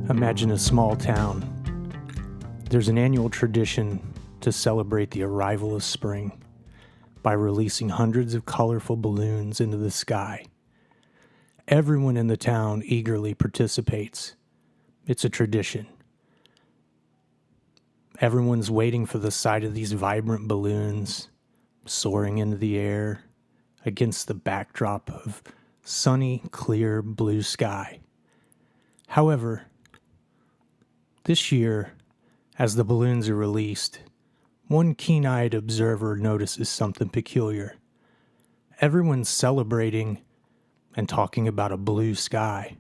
Imagine a small town. There's an annual tradition to celebrate the arrival of spring by releasing hundreds of colorful balloons into the sky. Everyone in the town eagerly participates. It's a tradition. Everyone's waiting for the sight of these vibrant balloons soaring into the air against the backdrop of sunny, clear blue sky. However, this year, as the balloons are released, one keen-eyed observer notices something peculiar. Everyone's celebrating and talking about a blue sky.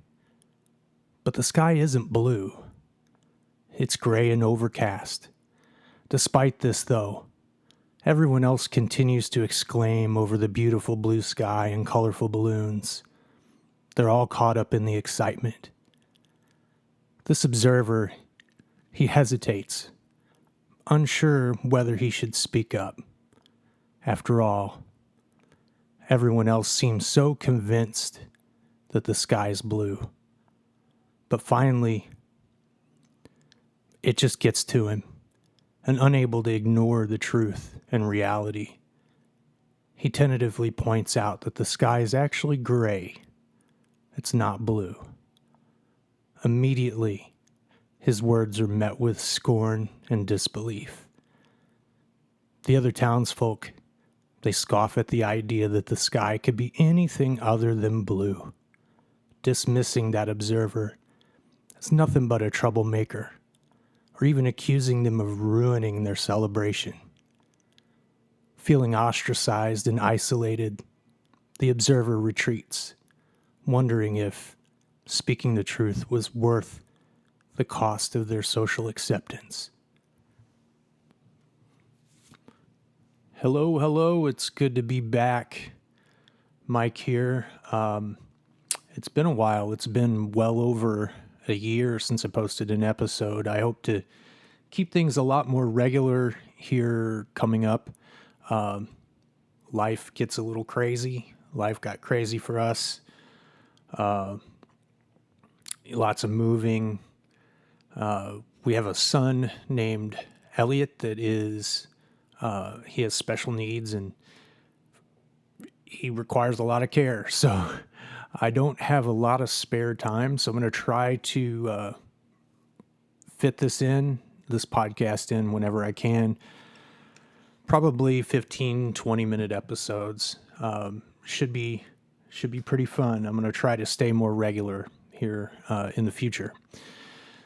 But the sky isn't blue. It's gray and overcast. Despite this, though, everyone else continues to exclaim over the beautiful blue sky and colorful balloons. They're all caught up in the excitement. This observer, he hesitates, unsure whether he should speak up. After all, everyone else seems so convinced that the sky is blue. But finally, it just gets to him, and unable to ignore the truth and reality, he tentatively points out that the sky is actually gray. It's not blue. Immediately, his words are met with scorn and disbelief. The other townsfolk, they scoff at the idea that the sky could be anything other than blue, dismissing that observer as nothing but a troublemaker, or even accusing them of ruining their celebration. Feeling ostracized and isolated, the observer retreats, wondering if speaking the truth was worth the cost of their social acceptance. Hello, it's good to be back. Mike here. It's been a while. It's been well over a year since I posted an episode. I hope to keep things a lot more regular here coming up. Life gets a little crazy. Life got crazy for us. Lots of moving. We have a son named Elliot that is, he has special needs and he requires a lot of care. So I don't have a lot of spare time. So I'm going to try to fit this podcast in whenever I can. Probably 15, 20-minute episodes. Should be pretty fun. I'm going to try to stay more regular here in the future.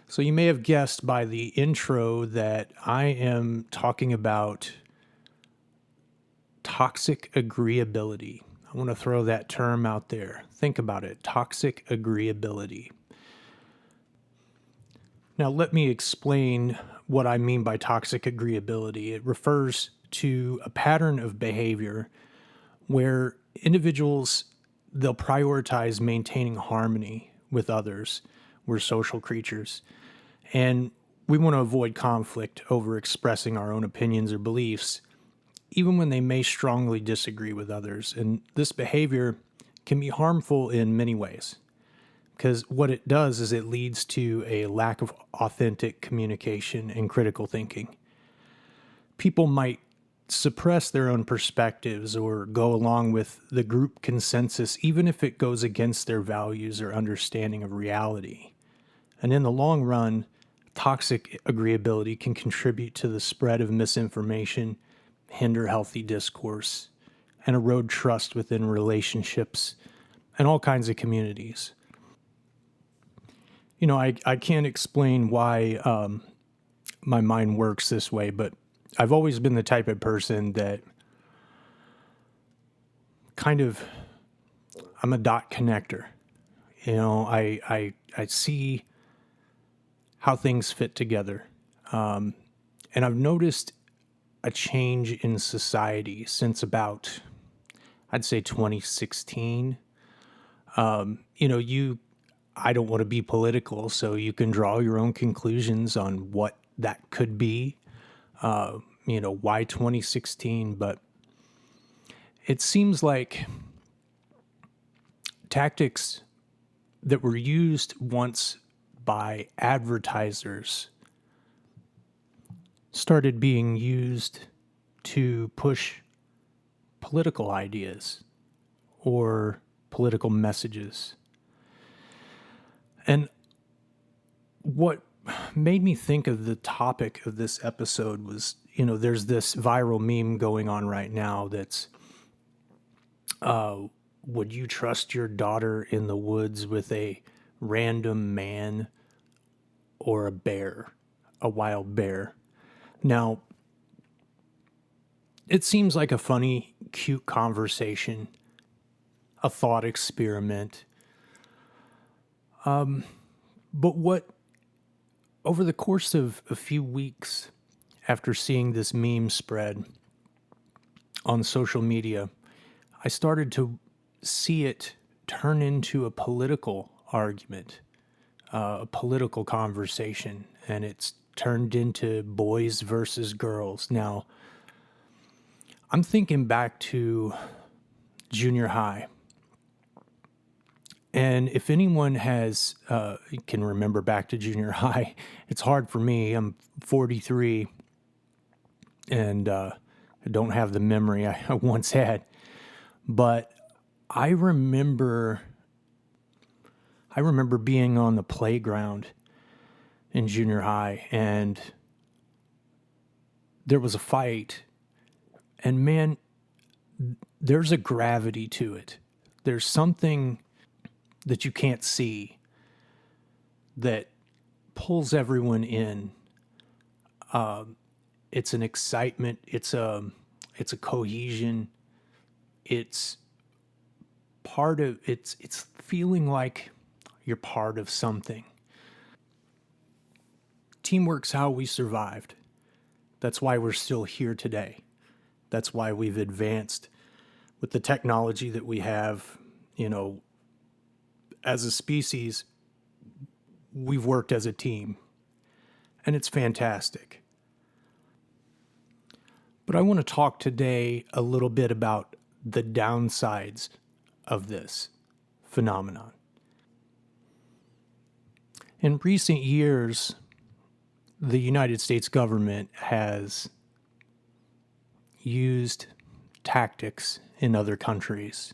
So you may have guessed by the intro that I am talking about toxic agreeability. I want to throw that term out there. Think about it, toxic agreeability. Now let me explain what I mean by toxic agreeability. It refers to a pattern of behavior where individuals, they'll prioritize maintaining harmony with others. We're social creatures. And we want to avoid conflict over expressing our own opinions or beliefs, even when they may strongly disagree with others. And this behavior can be harmful in many ways, because what it does is it leads to a lack of authentic communication and critical thinking. People might suppress their own perspectives or go along with the group consensus, even if it goes against their values or understanding of reality. And in the long run, toxic agreeability can contribute to the spread of misinformation, hinder healthy discourse, and erode trust within relationships and all kinds of communities. You know, I can't explain why my mind works this way, but I've always been the type of person that I'm a dot connector. You know, I see how things fit together. And I've noticed a change in society since about, I'd say 2016. I don't want to be political, so you can draw your own conclusions on what that could be. Why 2016? But it seems like tactics that were used once by advertisers started being used to push political ideas or political messages. And what made me think of the topic of this episode was, there's this viral meme going on right now that's, would you trust your daughter in the woods with a random man or a bear, a wild bear? Now, it seems like a funny, cute conversation, a thought experiment. But what, over the course of a few weeks after seeing this meme spread on social media, I started to see it turn into a political argument, a political conversation, and it's turned into boys versus girls. Now, I'm thinking back to junior high. And if anyone can remember back to junior high, it's hard for me. I'm 43 and I don't have the memory I once had. But I remember being on the playground in junior high and there was a fight. And man, there's a gravity to it. There's something that you can't see that pulls everyone in. It's an excitement. It's a cohesion. It's it's feeling like you're part of something. Teamwork's how we survived. That's why we're still here today. That's why we've advanced with the technology that we have. As a species, we've worked as a team, and it's fantastic. But I want to talk today a little bit about the downsides of this phenomenon. In recent years, the United States government has used tactics in other countries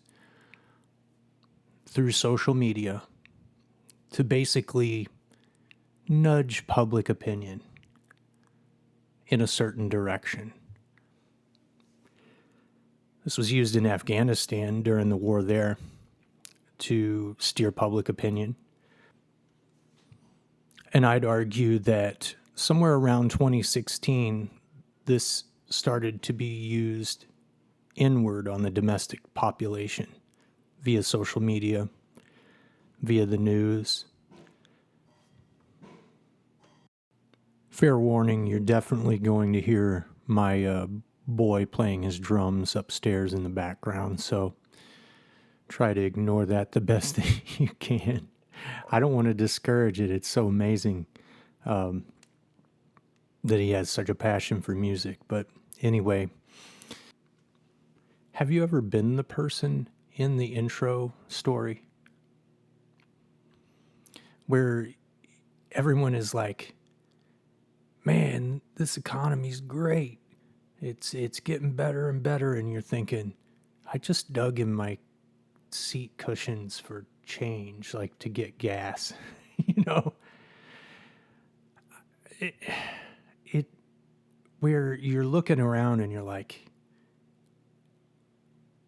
through social media to basically nudge public opinion in a certain direction. This was used in Afghanistan during the war there to steer public opinion. And I'd argue that somewhere around 2016, this started to be used inward on the domestic population via social media, via the news. Fair warning, you're definitely going to hear my boy playing his drums upstairs in the background, so try to ignore that the best that you can. I don't want to discourage it. It's so amazing that he has such a passion for music. But anyway, have you ever been the person in the intro story where everyone is like, man, this economy's great. It's getting better and better. And you're thinking, I just dug in my seat cushions for change, like to get gas. It where you're looking around and you're like,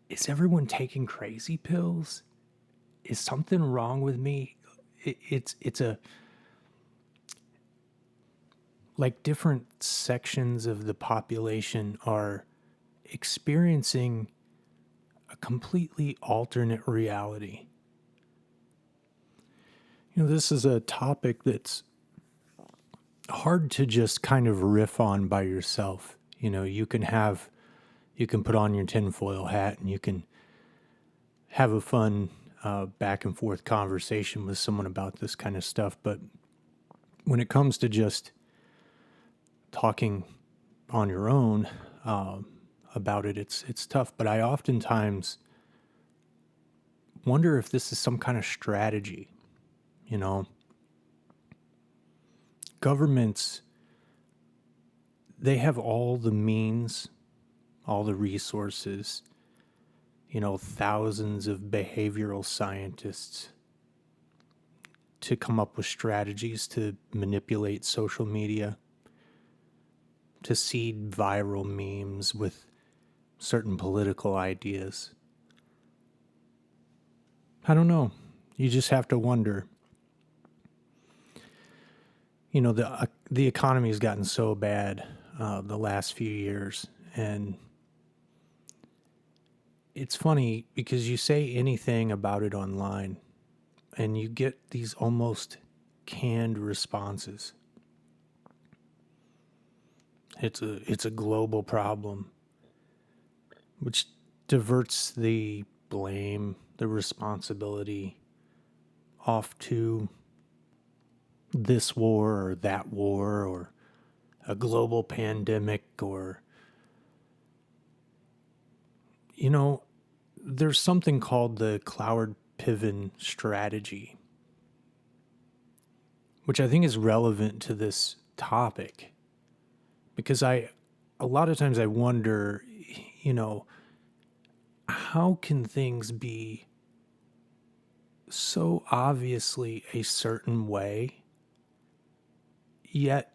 is everyone taking crazy pills? Is something wrong with me? It's a, like, different sections of the population are experiencing a completely alternate reality. This is a topic that's hard to just kind of riff on by yourself. You can put on your tinfoil hat and you can have a fun back and forth conversation with someone about this kind of stuff. But when it comes to just talking on your own about it, it's tough. But I oftentimes wonder if this is some kind of strategy. governments, they have all the means, all the resources, thousands of behavioral scientists to come up with strategies to manipulate social media, to seed viral memes with certain political ideas. I don't know. You just have to wonder. The economy has gotten so bad the last few years, and it's funny because you say anything about it online, and you get these almost canned responses. It's a global problem, which diverts the blame, the responsibility off to this war or that war or a global pandemic or, there's something called the Cloward-Piven strategy, which I think is relevant to this topic because a lot of times I wonder, how can things be so obviously a certain way, yet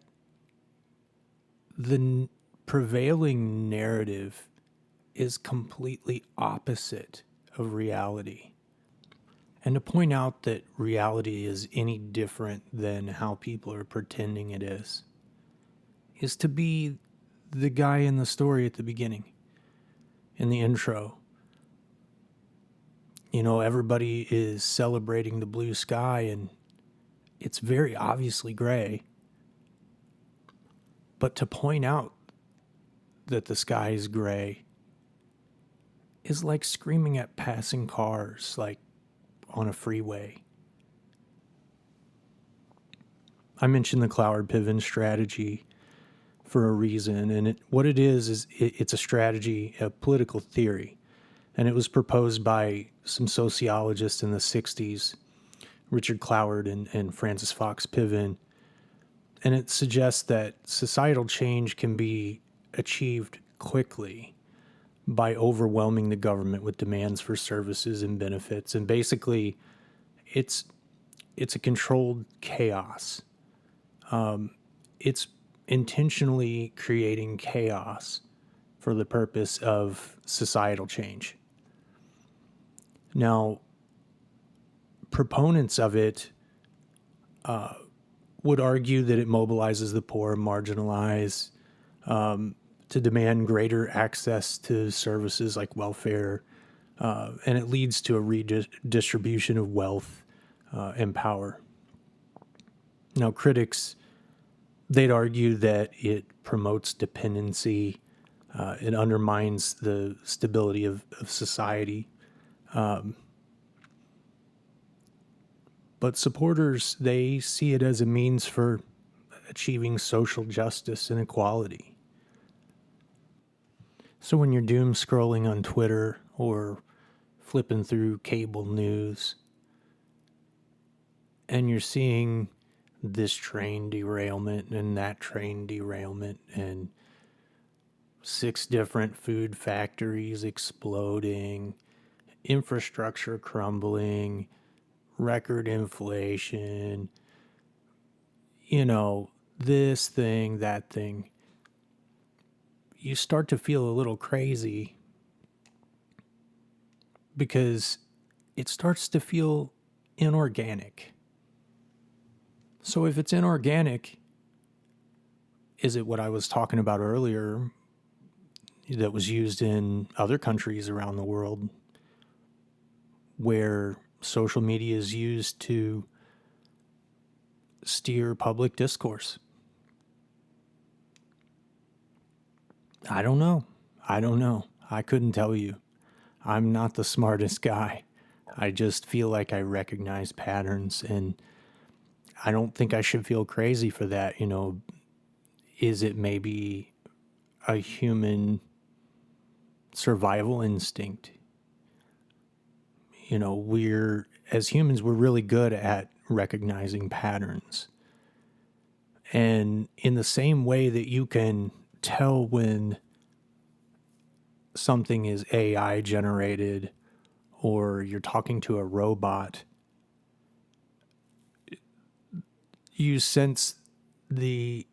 the prevailing narrative is completely opposite of reality? And to point out that reality is any different than how people are pretending it is to be the guy in the story at the beginning, in the intro. Everybody is celebrating the blue sky, and it's very obviously gray. But to point out that the sky is gray is like screaming at passing cars, like on a freeway. I mentioned the Cloward-Piven strategy for a reason, and what it is it's a strategy, a political theory, and it was proposed by some sociologists in the 60s, Richard Cloward and Francis Fox Piven, and it suggests that societal change can be achieved quickly by overwhelming the government with demands for services and benefits, and basically it's a controlled chaos. It's intentionally creating chaos for the purpose of societal change. Now, proponents of it would argue that it mobilizes the poor and marginalized to demand greater access to services like welfare, and it leads to a redistribution of wealth and power. Now, critics, they'd argue that it promotes dependency, it undermines the stability of society. But supporters, they see it as a means for achieving social justice and equality. So when you're doom scrolling on Twitter or flipping through cable news and you're seeing this train derailment and that train derailment and 6 different food factories exploding, infrastructure crumbling, record inflation, this thing, that thing, you start to feel a little crazy because it starts to feel inorganic. So if it's inorganic, is it what I was talking about earlier that was used in other countries around the world where social media is used to steer public discourse? I don't know. I couldn't tell you. I'm not the smartest guy. I just feel like I recognize patterns, and I don't think I should feel crazy for that. Is it maybe a human survival instinct? As humans, we're really good at recognizing patterns. And in the same way that you can tell when something is AI generated or you're talking to a robot, you sense the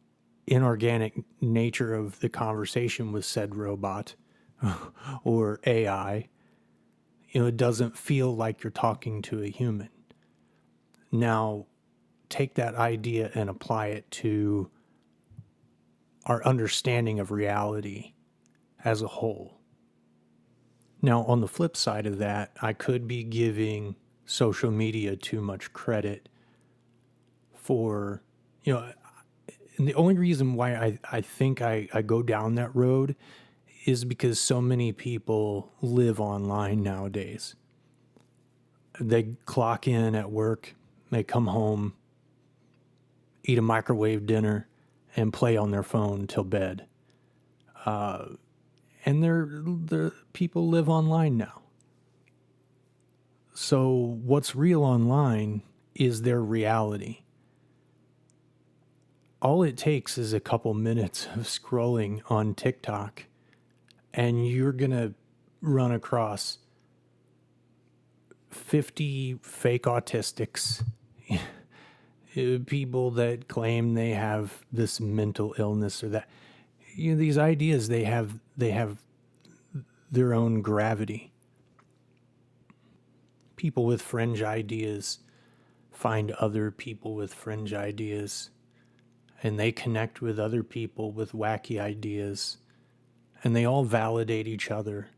inorganic nature of the conversation with said robot or AI. It doesn't feel like you're talking to a human. Now, take that idea and apply it to our understanding of reality as a whole. Now, on the flip side of that, I could be giving social media too much credit for, you know, and the only reason why I think I go down that road is because so many people live online nowadays. They clock in at work, they come home, eat a microwave dinner, and play on their phone till bed. And they're people live online now. So what's real online is their reality. All it takes is a couple minutes of scrolling on TikTok, and you're going to run across 50 fake autistics, people that claim they have this mental illness or that. These ideas, they have their own gravity. People with fringe ideas find other people with fringe ideas, and they connect with other people with wacky ideas, and they all validate each other.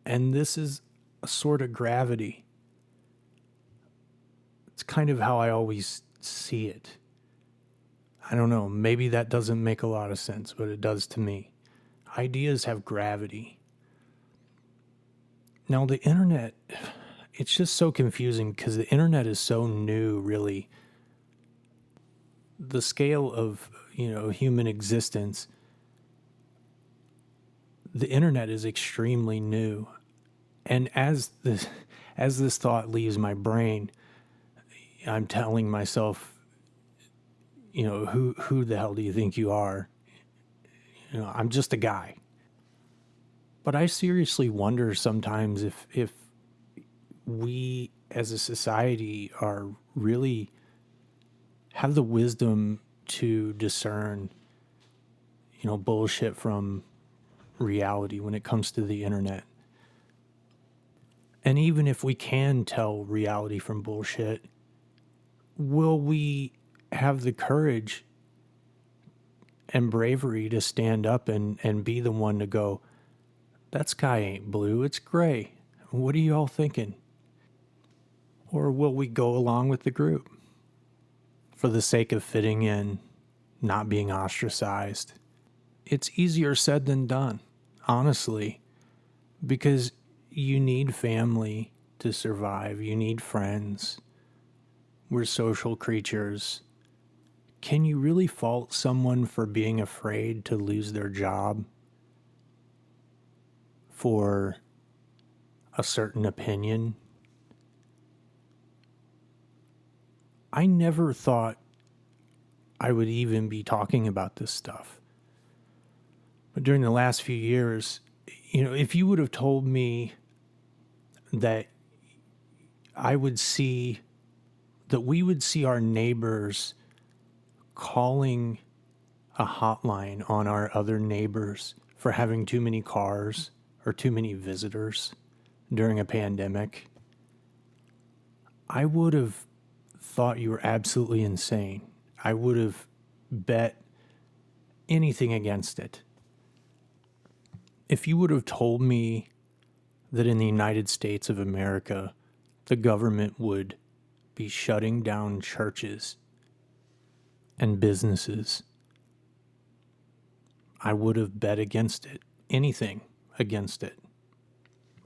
And this is a sort of gravity. It's kind of how I always see it. I don't know, maybe that doesn't make a lot of sense, but it does to me. Ideas have gravity. Now, the internet, it's just so confusing because the internet is so new, really. The scale of, human existence, the internet is extremely new. And as this thought leaves my brain, I'm telling myself, who the hell do you think you are? I'm just a guy. But I seriously wonder sometimes if we as a society are really have the wisdom to discern, bullshit from reality when it comes to the internet. And even if we can tell reality from bullshit, will we have the courage and bravery to stand up and be the one to go, that sky ain't blue, it's gray. What are you all thinking? Or will we go along with the group for the sake of fitting in, not being ostracized? It's easier said than done, honestly, because you need family to survive. You need friends. We're social creatures. Can you really fault someone for being afraid to lose their job for a certain opinion? I never thought I would even be talking about this stuff. But during the last few years, if you would have told me that we would see our neighbors calling a hotline on our other neighbors for having too many cars or too many visitors during a pandemic, I would have thought you were absolutely insane. I would have bet anything against it. If you would have told me that in the United States of America, the government would be shutting down churches and businesses, I would have bet against it, anything against it.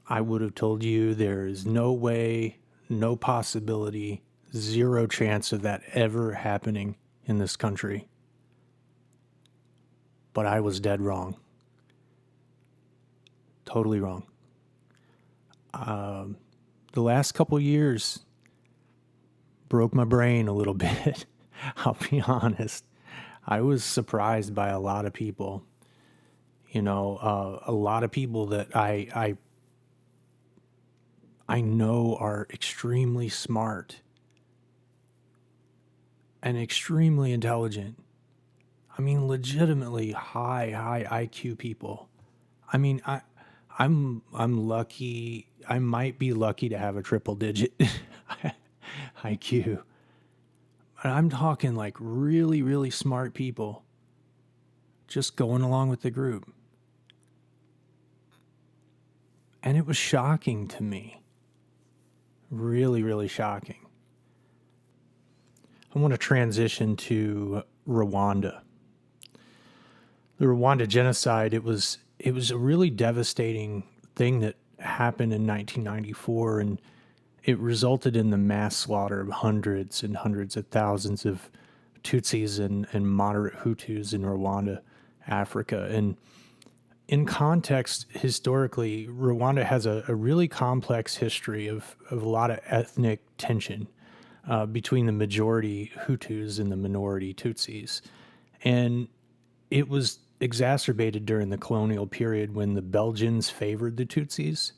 I would have told you there is no way, no possibility, zero chance of that ever happening in this country. But I was dead wrong. Totally wrong. The last couple years broke my brain a little bit. I'll be honest. I was surprised by a lot of people. A lot of people that I know are extremely smart and extremely intelligent. I mean, legitimately high IQ people. I mean, I'm lucky. I might be lucky to have a triple digit IQ. But I'm talking like really, really smart people just going along with the group. And it was shocking to me. Really, really shocking. I want to transition to Rwanda. The Rwanda genocide, it was a really devastating thing that happened in 1994, and it resulted in the mass slaughter of hundreds and hundreds of thousands of Tutsis and moderate Hutus in Rwanda, Africa. And in context, historically, Rwanda has a really complex history of a lot of ethnic tension between the majority Hutus and the minority Tutsis. And it was exacerbated during the colonial period when the Belgians favored the Tutsis.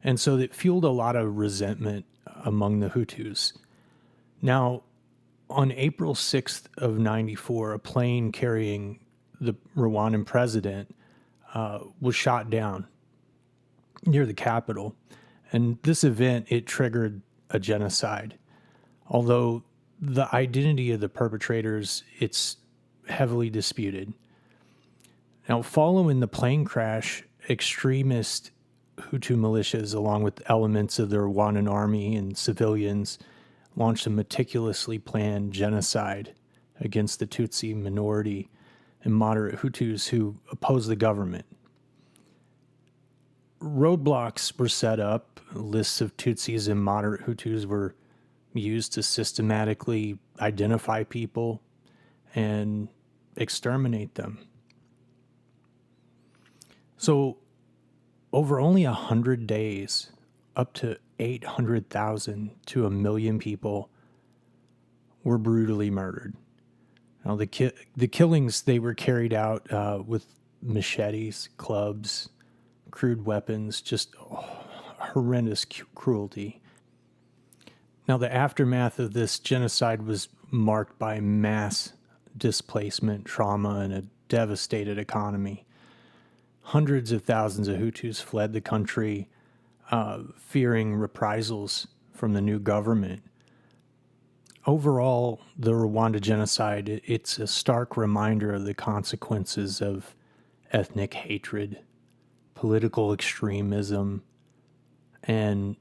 And so it fueled a lot of resentment among the Hutus. Now, on April 6th of 94, a plane carrying the Rwandan president was shot down near the capital. And this event, it triggered a genocide. Although the identity of the perpetrators, it's heavily disputed. Now, following the plane crash, extremist Hutu militias, along with elements of the Rwandan army and civilians, launched a meticulously planned genocide against the Tutsi minority and moderate Hutus who opposed the government. Roadblocks were set up, lists of Tutsis and moderate Hutus were used to systematically identify people and exterminate them. So, over only 100 days, up to 800,000 to 1 million people were brutally murdered. Now, the killings, they were carried out with machetes, clubs, crude weapons, just horrendous cruelty. Now, the aftermath of this genocide was marked by mass displacement, trauma, and a devastated economy. Hundreds of thousands of Hutus fled the country, fearing reprisals from the new government. Overall, the Rwanda genocide, it's a stark reminder of the consequences of ethnic hatred, political extremism, and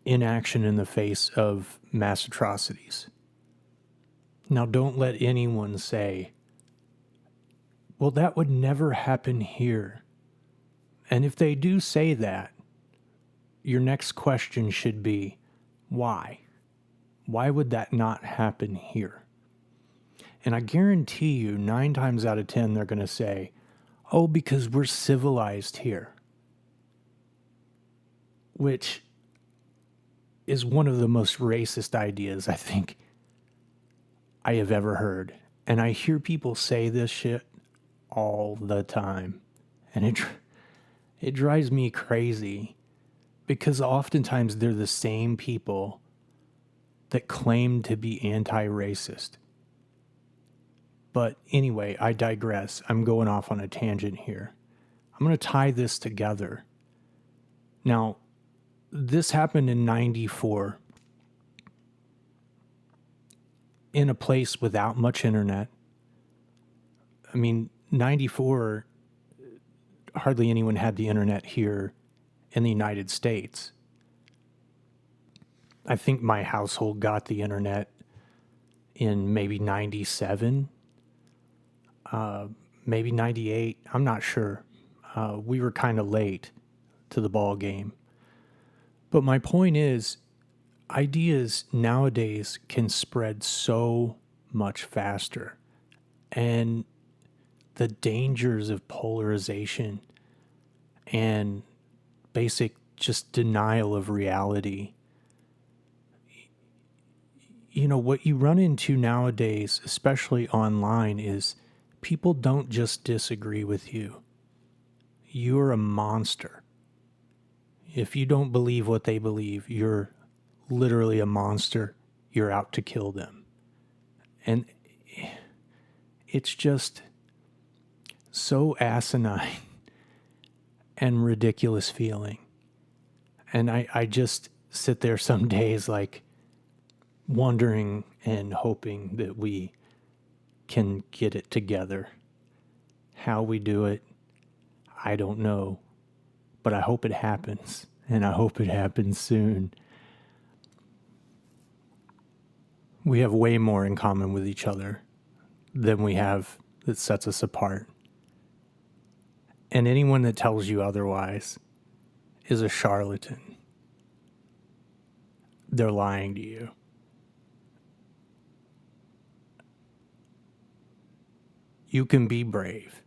inaction in the face of mass atrocities. Now, don't let anyone say, well, that would never happen here. And if they do say that, your next question should be, why? Why would that not happen here? And I guarantee you, 9 times out of 10, they're going to say, oh, because we're civilized here. Which is one of the most racist ideas I think I have ever heard. And I hear people say this shit all the time. And it drives me crazy because oftentimes they're the same people that claim to be anti-racist. But anyway, I digress. I'm going off on a tangent here. I'm going to tie this together. Now, this happened in 94 in a place without much internet. I mean, 94, hardly anyone had the internet here in the United States. I think my household got the internet in maybe 97, maybe 98. I'm not sure. We were kind of late to the ball game. But my point is, ideas nowadays can spread so much faster. And the dangers of polarization and basic just denial of reality, what you run into nowadays, especially online, is people don't just disagree with you. You're a monster. If you don't believe what they believe, you're literally a monster. You're out to kill them. And it's just so asinine and ridiculous feeling. And I just sit there some days like wondering and hoping that we can get it together. How we do it, I don't know. But I hope it happens. And I hope it happens soon. We have way more in common with each other than we have that sets us apart. And anyone that tells you otherwise is a charlatan. They're lying to you. You can be brave.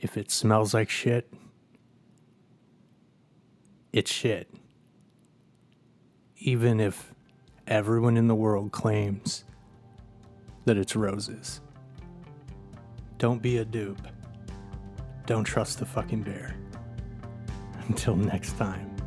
If it smells like shit, it's shit. Even if everyone in the world claims that it's roses. Don't be a dupe. Don't trust the fucking bear. Until next time.